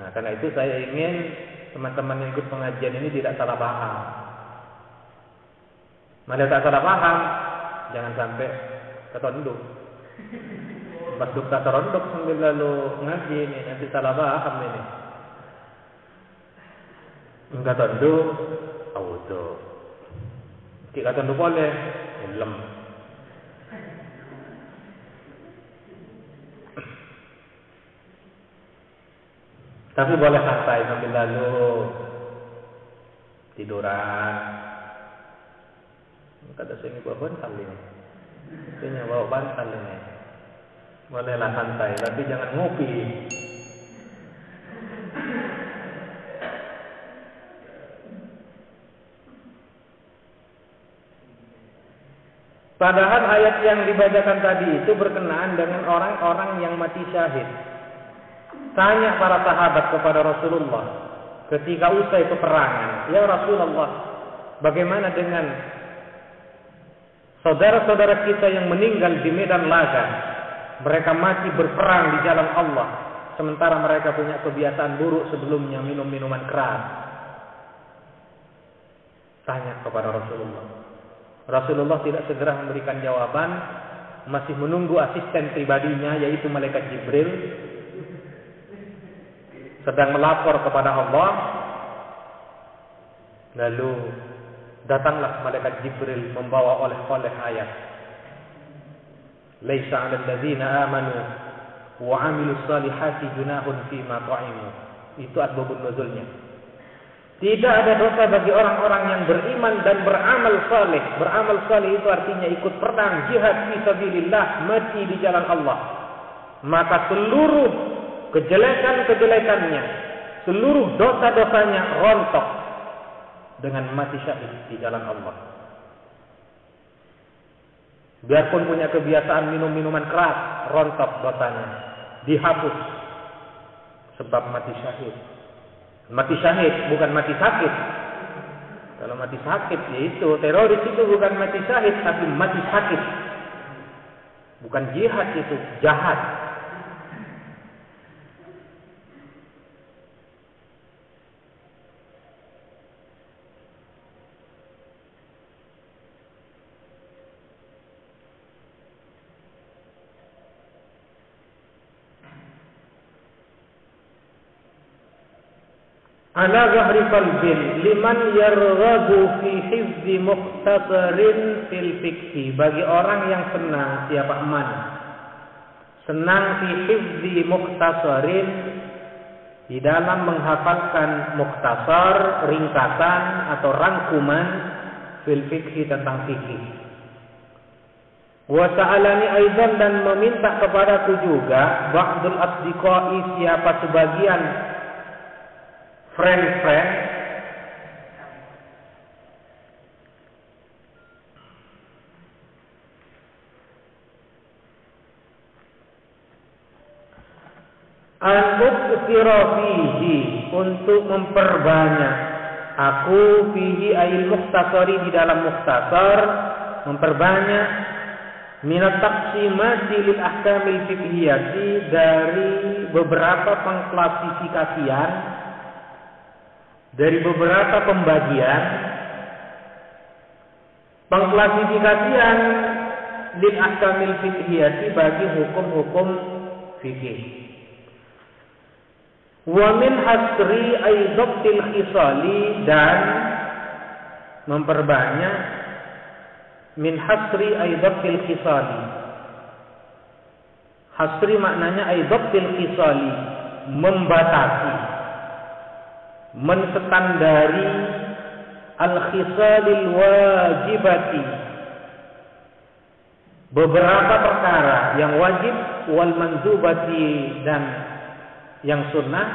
Nah, karena itu saya ingin teman-teman yang ikut pengajian ini tidak salah paham. Malah tak salah paham, jangan sampai ketondok. Pas duka terondok sambil lalu ngaji ini, nanti salah paham ini. Enggak tondok, auto. Dikatakan boleh, lem. Tapi boleh santai sambil lalu tiduran. Kata saya ini bawa bantal ini. Kayaknya bawa bantal ini. Bolehlah santai, tapi jangan ngopi. Padahal ayat yang dibacakan tadi itu berkenaan dengan orang-orang yang mati syahid. Tanya para sahabat kepada Rasulullah ketika usai peperangan, "Ya Rasulullah, bagaimana dengan saudara-saudara kita yang meninggal di medan laga? Mereka mati berperang di jalan Allah, sementara mereka punya kebiasaan buruk sebelumnya, minum minuman keras." Tanya kepada Rasulullah. Rasulullah tidak segera memberikan jawaban, masih menunggu asisten pribadinya yaitu malaikat Jibril sedang melapor kepada Allah. Lalu datanglah malaikat Jibril membawa oleh-oleh ayat. Laisa 'alal ladzina amanu wa 'amilus salihati junahun fima ta'imu. Itu asbabun nuzulnya. Tidak ada dosa bagi orang-orang yang beriman dan beramal saleh. Beramal saleh itu artinya ikut perang, jihad fi sabilillah, mati di jalan Allah. Maka seluruh kejelekan-kejelekannya, seluruh dosa-dosanya rontok dengan mati syahid di jalan Allah. Biarpun punya kebiasaan minum minuman keras, rontok dosanya, dihapus sebab mati syahid. Mati syahid bukan mati sakit. Kalau mati sakit yaitu teroris itu bukan mati syahid tapi mati sakit. Bukan jihad, itu jahat. Ala zahri qalbin liman yarghabu fi hifzi mukhtasarin fil fiqhi. Bagi orang yang senang, siapa man senang fi hifzi mukhtasarin, di dalam menghafalkan mukhtasar, ringkasan atau rangkuman fil fiqhi, tentang fikih. Wa sa'alani aidan, dan meminta kepadaku juga ba'dul asdiqai, siapa sebagian friend an-uktsira fihi, untuk memperbanyak aku fihi ayil mukhtasari, di dalam mukhtasar memperbanyak minat taqsimati lil ahkamil fiqhiyati, dari beberapa pengklasifikasian, dari beberapa pembagian, pengklasifikasian lil ahkamil fiqhiyati, bagi hukum-hukum fikih. Wa min hasri aidabtil khisali, dan memperbanyak min hasri aidabtil khisali. Hasri maknanya aidabtil khisali, membatasi, menstandari al-khisalil wajibati, beberapa perkara yang wajib, wal manzubati, dan yang sunnah,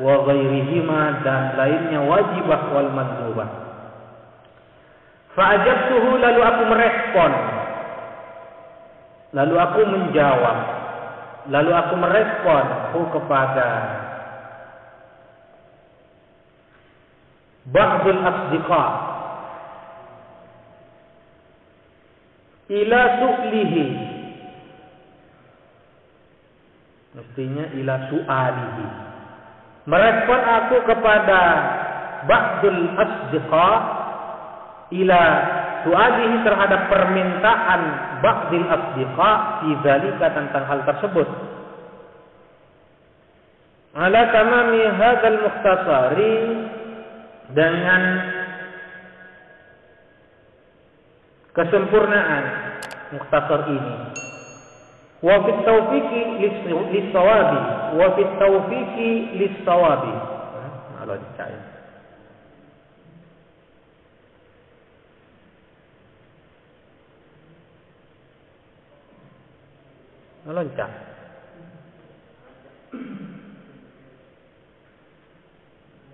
wa ghairihima, dan lainnya wajibah wal manzubah. Fa'ajabtuhu, lalu aku merespon, lalu aku menjawab, lalu aku merespon kepada ba'dul asdiqa ila su'lihi, mestinya ila su'alihi, merespon aku kepada ba'dul asdiqa ila su'alihi, terhadap permintaan ba'dil asdiqa fi dzalika, tentang hal tersebut. Ala tamami hadzal mukhtasari, dengan kesempurnaan mukhtasar ini. Wa fit taufiqi lis-sawabi, wa fit taufiqi lis-sawabi. Malah dicari. Meloncat.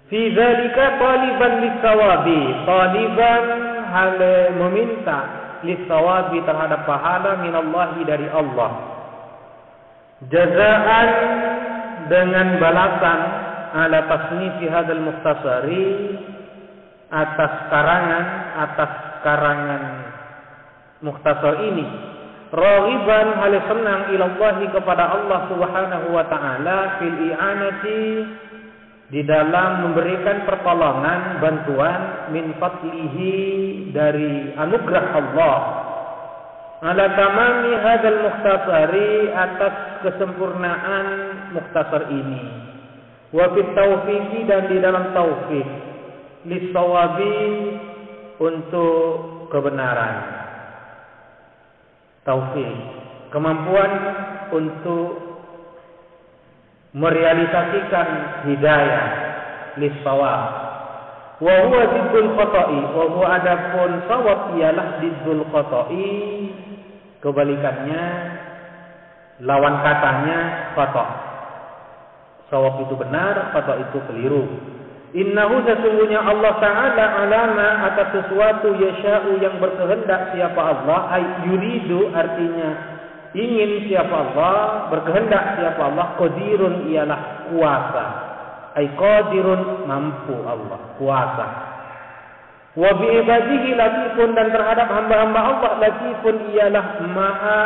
Fi dzalika taliban lis-sawabi, taliban hal meminta lis-sawabi terhadap pahala minallahi dari Allah. Jazaan dengan balasan ala tasnifi hadzal mukhtasari atas karangan mukhtasar ini. Raghiban hal senang ilallahi kepada Allah Subhanahu wa taala fil i'anati di dalam memberikan pertolongan, bantuan min fadlihi dari anugerah Allah ala tamami hadzal mukhtasari atas kesempurnaan mukhtasar ini. Wa fit taufiqi dan di dalam taufik lis-sawabi untuk kebenaran. Taufik, kemampuan untuk merealisasikan hidayah lis-shawab. Wa huwa ziddul khata'i, wa huwa adapun shawab ialah ziddul khata'i, kebalikannya, lawan katanya khata'. Shawab itu benar, khata' itu keliru. Innahu sesungguhnya Allah Ta'ala alama atas sesuatu yasha'u yang berkehendak siapa Allah, ay yuridu artinya ingin siapa Allah, berkehendak siapa Allah, qadirun ialah kuasa, ay qadirun mampu Allah, kuasa. Wa bi ibadihi latifun dan terhadap hamba-hamba Allah latifun ialah maha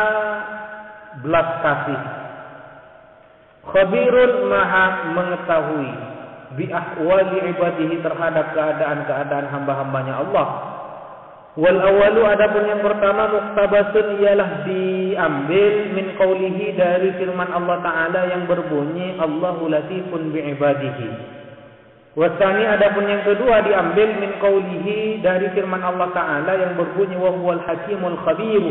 belas kasih. Khabirun maha mengetahui bi ahwali ibadihi terhadap keadaan-keadaan hamba-hambanya Allah. Wal awalu adapun yang pertama muktabasun ialah diambil min qaulihi dari firman Allah Ta'ala yang berbunyi Allahu latifun bi ibadihi. Wasani adapun yang kedua diambil min qaulihi dari firman Allah Ta'ala yang berbunyi wa huwal hakimul khabir.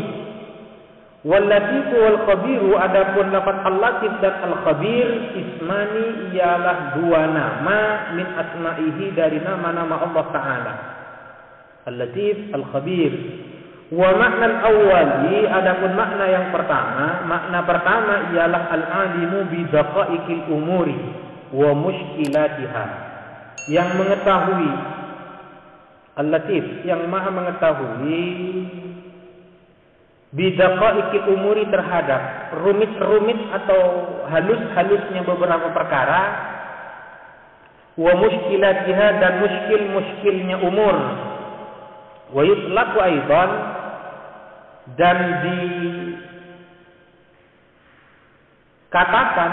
Wal latif wal khabiru adapun lafaz al-latif dan al-khabir ismani ialah dua nama min asma'ihi dari nama-nama Allah Ta'ala. Al-latif, al-khabir. Wa makna al-awwali adapun makna yang pertama, makna pertama ialah al-alimu bi daqaiqil umuri wa mushkilatiha. Yang mengetahui, al-latif yang maha mengetahui bidaqaiqil umuri terhadap rumit-rumit atau halus-halusnya beberapa perkara, wa mushkilatiha dan muskil-muskilnya umur, wa yutlaqu aidan dan dikatakan,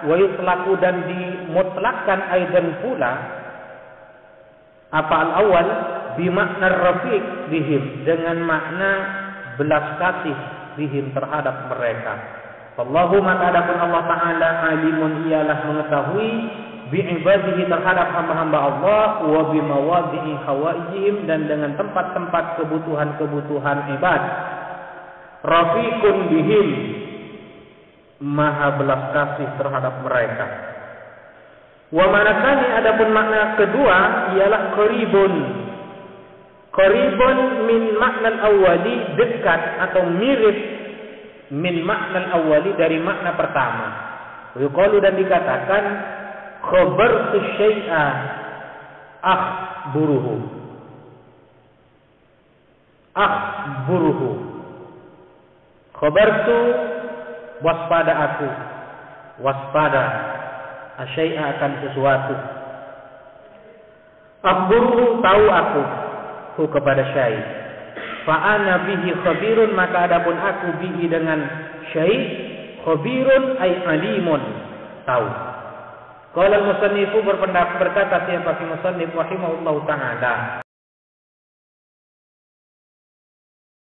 wa yutlaqu dan dimutlakkan aidan pula apa al-awwal bimakna rafiq bihim dengan makna belas kasih bihim terhadap mereka. Wallahu maka adapun Allah Ta'ala alimun ialah mengetahui bi'ibadihi terhadap hamba-hamba Allah wa bimawadi'i hawaijihim dan dengan tempat-tempat kebutuhan-kebutuhan ibad. Rafiqun bihim maha belas kasih terhadap mereka. Wa manakani adapun makna kedua ialah qaribun. Qaribun min makna awali dekat atau mirip min makna awali dari makna pertama. Yuqalu dan dikatakan khabartu syai'a akhburuhu. Akhburuhu. Khabartu waspada aku. Waspada asyai'a akan sesuatu. Akhburuhu tahu aku kepada syai'. Fa ana bihi khabirun maka adapun aku bihi dengan syai' khabirun ay alimun tahu. Qala al-musannifu berkata siapa si musannif rahimahullahu ta'ala